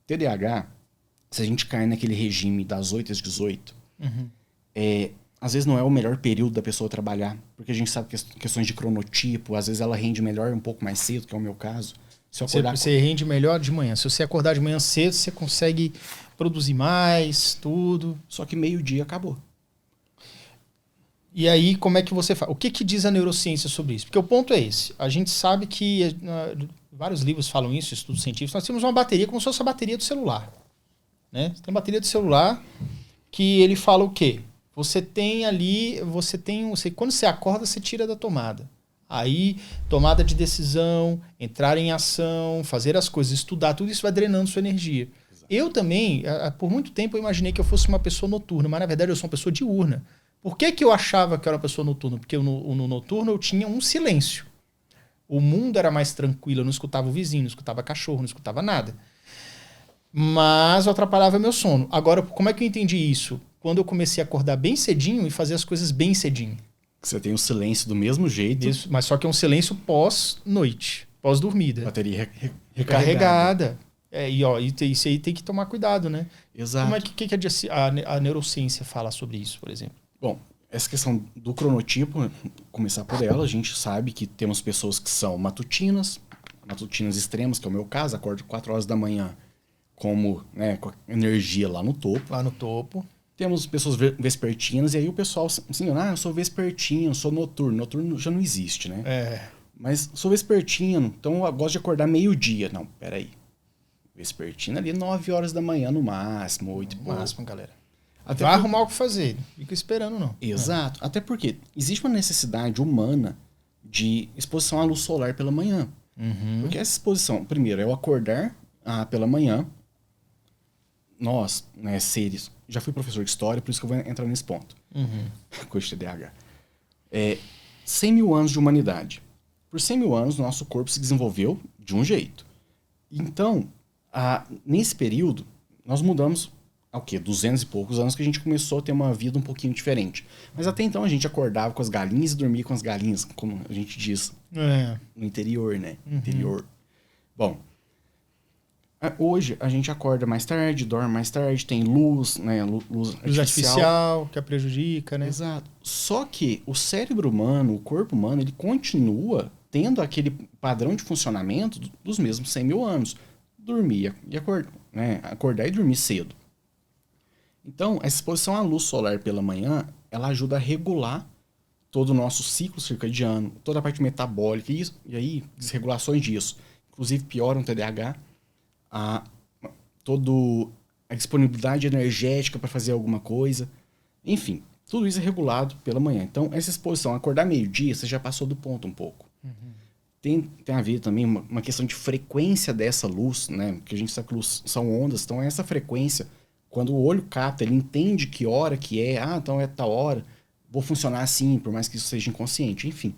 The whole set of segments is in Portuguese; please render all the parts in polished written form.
TDAH, se a gente cai naquele regime das 8 às 18, às vezes não é o melhor período da pessoa trabalhar, porque a gente sabe que questões de cronotipo, às vezes ela rende melhor um pouco mais cedo, que é o meu caso. Se eu acordar... Você rende melhor de manhã. Se você acordar de manhã cedo, você consegue produzir mais, tudo. Só que meio-dia acabou. E aí, como é que você faz? O que diz a neurociência sobre isso? Porque o ponto é esse. A gente sabe que vários livros falam isso, estudos científicos. Nós temos uma bateria como se fosse a bateria do celular. Né? Você tem uma bateria do celular que ele fala o quê? Você tem ali, quando você acorda, você tira da tomada. Aí, tomada de decisão, entrar em ação, fazer as coisas, estudar, tudo isso vai drenando sua energia. Exato. Eu também, por muito tempo, eu imaginei que eu fosse uma pessoa noturna, mas na verdade eu sou uma pessoa diurna. Por que eu achava que eu era uma pessoa noturna? Porque no noturno eu tinha um silêncio. O mundo era mais tranquilo, eu não escutava o vizinho, não escutava cachorro, não escutava nada. Mas eu atrapalhava meu sono. Agora, como é que eu entendi isso? Quando eu comecei a acordar bem cedinho e fazer as coisas bem cedinho. Você tem o silêncio do mesmo jeito. Isso, mas só que é um silêncio pós-noite, pós-dormida. Bateria recarregada. Isso aí tem que tomar cuidado, né? Exato. Como é que a neurociência fala sobre isso, por exemplo? Bom, essa questão do cronotipo, começar por ela, a gente sabe que temos pessoas que são matutinas extremas, que é o meu caso, acordo 4 horas da manhã com energia lá no topo. Lá no topo. Temos pessoas vespertinas, e aí o pessoal, assim, eu sou vespertino, sou noturno. Noturno já não existe, né? Mas sou vespertino, então eu gosto de acordar meio-dia. Não, peraí. Vespertino ali 9 horas da manhã no máximo, 8 e pouco. No máximo, galera. Até vai arrumar o que fazer. Fica esperando, não. Exato. Até porque existe uma necessidade humana de exposição à luz solar pela manhã. Porque essa exposição, primeiro, é eu acordar pela manhã. Nós, né, seres... Já fui professor de história, por isso que eu vou entrar nesse ponto. Coisa de TDAH. 100 mil anos de humanidade. Por 100 mil anos, nosso corpo se desenvolveu de um jeito. Então, nesse período, nós mudamos... há o quê? 200 e poucos anos que a gente começou a ter uma vida um pouquinho diferente. Mas até então a gente acordava com as galinhas e dormia com as galinhas, como a gente diz no interior, né? Interior. Bom, hoje a gente acorda mais tarde, dorme mais tarde, tem luz, né? Luz artificial, que a prejudica, né? Exato. Só que o cérebro humano, o corpo humano, ele continua tendo aquele padrão de funcionamento dos mesmos 100 mil anos. Dormir e acordar, né? Acordar e dormir cedo. Então, essa exposição à luz solar pela manhã, ela ajuda a regular todo o nosso ciclo circadiano, toda a parte metabólica, e aí desregulações disso. Inclusive, pioram o TDAH, toda a disponibilidade energética para fazer alguma coisa. Enfim, tudo isso é regulado pela manhã. Então, essa exposição, acordar meio-dia, você já passou do ponto um pouco. Tem a ver também uma questão de frequência dessa luz, né? Porque a gente sabe que luz são ondas, então essa frequência... Quando o olho capta, ele entende que hora que é. Então é tal hora. Vou funcionar assim, por mais que isso seja inconsciente. Enfim.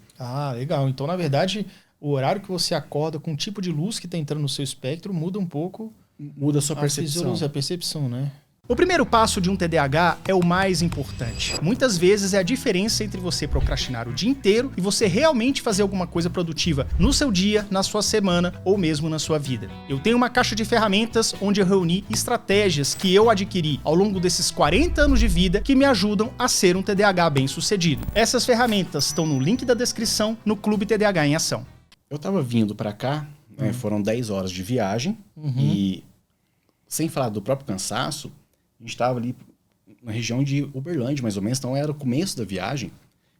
Legal. Então, na verdade, o horário que você acorda com o tipo de luz que está entrando no seu espectro muda um pouco... Muda a sua percepção. A percepção, né? O primeiro passo de um TDAH é o mais importante. Muitas vezes é a diferença entre você procrastinar o dia inteiro e você realmente fazer alguma coisa produtiva no seu dia, na sua semana ou mesmo na sua vida. Eu tenho uma caixa de ferramentas onde eu reuni estratégias que eu adquiri ao longo desses 40 anos de vida que me ajudam a ser um TDAH bem-sucedido. Essas ferramentas estão no link da descrição no Clube TDAH em Ação. Eu tava vindo para cá, né, foram 10 horas de viagem e, sem falar do próprio cansaço, a gente estava ali na região de Uberlândia, mais ou menos, então era o começo da viagem.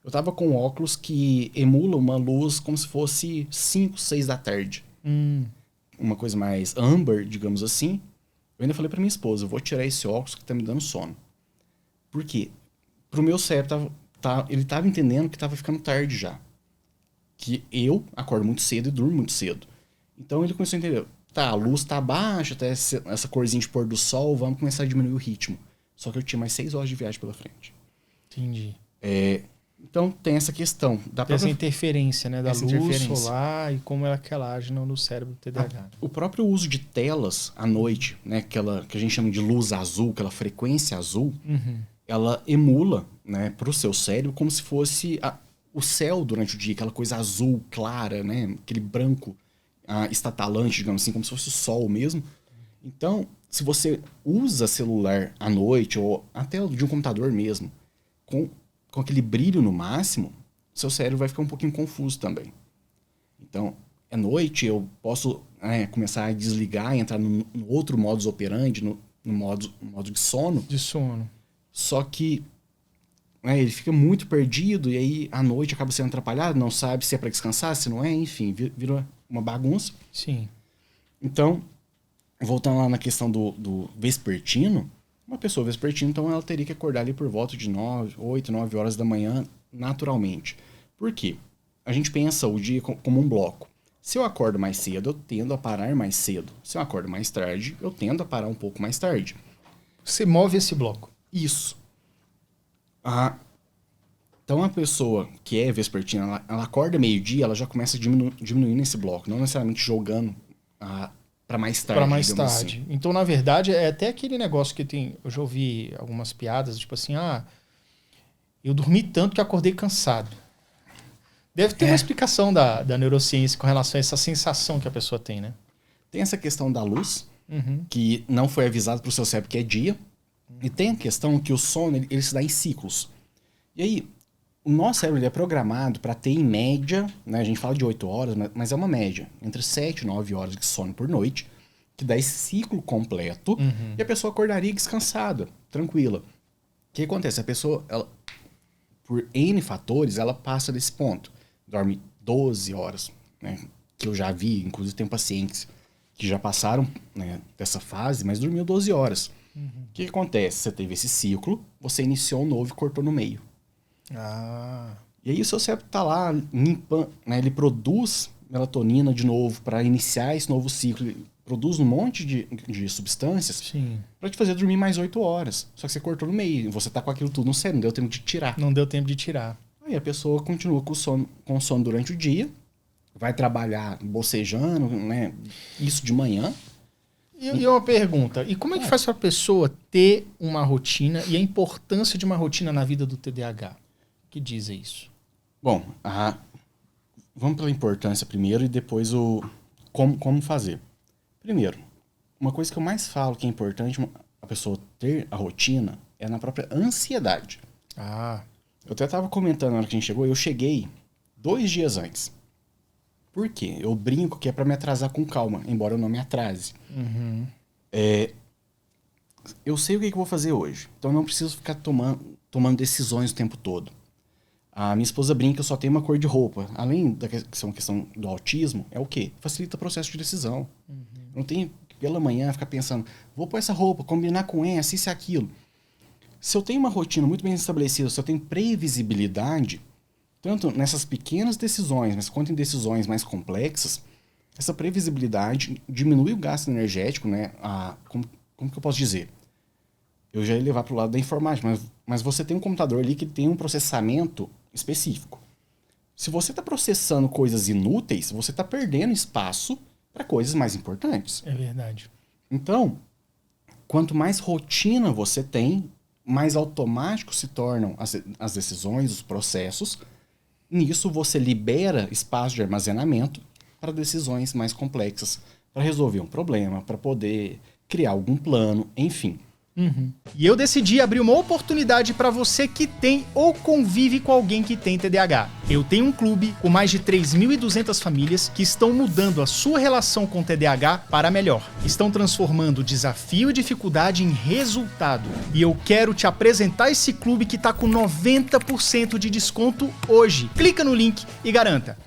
Eu estava com óculos que emulam uma luz como se fosse 5, 6 da tarde. Uma coisa mais amber, digamos assim. Eu ainda falei para minha esposa, eu vou tirar esse óculos que tá me dando sono. Por quê? Pro meu cérebro, ele estava entendendo que estava ficando tarde já. Que eu acordo muito cedo e durmo muito cedo. Então ele começou a entender... a luz tá baixa, até essa corzinha de pôr do sol, vamos começar a diminuir o ritmo. Só que eu tinha mais 6 horas de viagem pela frente. Entendi. Então tem essa questão. Essa interferência, né? Da luz solar e como ela age no cérebro do TDAH. O próprio uso de telas à noite, né? Aquela que a gente chama de luz azul, aquela frequência azul, ela emula, né, pro seu cérebro como se fosse o céu durante o dia, aquela coisa azul clara, né? Aquele branco estatalante, digamos assim, como se fosse o sol mesmo. Então, se você usa celular à noite, ou até de um computador mesmo, com aquele brilho no máximo, seu cérebro vai ficar um pouquinho confuso também. Então, à noite eu posso começar a desligar e entrar no outro modus operandi, no modo de sono. De sono. Só que ele fica muito perdido e aí à noite acaba sendo atrapalhado, não sabe se é para descansar, se não é, enfim, vira uma bagunça. Sim. Então, voltando lá na questão do vespertino, uma pessoa vespertina, então ela teria que acordar ali por volta de 8, 9 horas da manhã, naturalmente. Por quê? A gente pensa o dia como um bloco. Se eu acordo mais cedo, eu tendo a parar mais cedo. Se eu acordo mais tarde, eu tendo a parar um pouco mais tarde. Você move esse bloco. Isso. Então a pessoa que é vespertina, ela acorda meio-dia, ela já começa a diminuir nesse bloco, não necessariamente jogando para mais tarde. Para mais tarde. Assim. Então, na verdade, é até aquele negócio que tem. Eu já ouvi algumas piadas, tipo assim, eu dormi tanto que acordei cansado. Deve ter uma explicação da neurociência com relação a essa sensação que a pessoa tem, né? Tem essa questão da luz, que não foi avisado para o seu cérebro que é dia. E tem a questão que o sono ele se dá em ciclos. E aí, o nosso cérebro ele é programado para ter, em média, né, a gente fala de 8 horas, mas é uma média, entre 7 e 9 horas de sono por noite, que dá esse ciclo completo, e a pessoa acordaria descansada, tranquila. O que acontece? A pessoa, ela, por N fatores, ela passa desse ponto. Dorme 12 horas, né, que eu já vi, inclusive tem pacientes que já passaram, né, dessa fase, mas dormiu 12 horas. O que acontece? Você teve esse ciclo, você iniciou um novo e cortou no meio. E aí o seu cérebro está lá limpando, né, ele produz melatonina de novo para iniciar esse novo ciclo. Ele produz um monte de substâncias para te fazer dormir mais 8 horas. Só que você cortou no meio, você tá com aquilo tudo no cérebro, não deu tempo de tirar. Não deu tempo de tirar. Aí a pessoa continua com o sono durante o dia, vai trabalhar bocejando, né, isso de manhã. E uma pergunta, e como é que faz para a pessoa ter uma rotina e a importância de uma rotina na vida do TDAH? O que diz isso? Bom, vamos pela importância primeiro e depois como fazer. Primeiro, uma coisa que eu mais falo que é importante a pessoa ter a rotina é na própria ansiedade. Eu até estava comentando na hora que a gente chegou, eu cheguei 2 dias antes. Por quê? Eu brinco que é para me atrasar com calma, embora eu não me atrase. Eu sei o que eu vou fazer hoje, então eu não preciso ficar tomando decisões o tempo todo. A minha esposa brinca que eu só tenho uma cor de roupa. Além da questão do autismo, é o quê? Facilita o processo de decisão. Eu não tenho que, pela manhã, ficar pensando, vou pôr essa roupa, combinar com essa, isso e aquilo. Se eu tenho uma rotina muito bem estabelecida, se eu tenho previsibilidade, tanto nessas pequenas decisões, mas quanto em decisões mais complexas, essa previsibilidade diminui o gasto energético, né? Como que eu posso dizer? Eu já ia levar para o lado da informática, mas você tem um computador ali que tem um processamento específico. Se você está processando coisas inúteis, você está perdendo espaço para coisas mais importantes. É verdade. Então, quanto mais rotina você tem, mais automático se tornam as decisões, os processos. Nisso você libera espaço de armazenamento para decisões mais complexas, para resolver um problema, para poder criar algum plano, enfim. E eu decidi abrir uma oportunidade para você que tem ou convive com alguém que tem TDAH. Eu tenho um clube com mais de 3.200 famílias que estão mudando a sua relação com TDAH para melhor. Estão transformando desafio e dificuldade em resultado. E eu quero te apresentar esse clube que está com 90% de desconto hoje. Clica no link e garanta.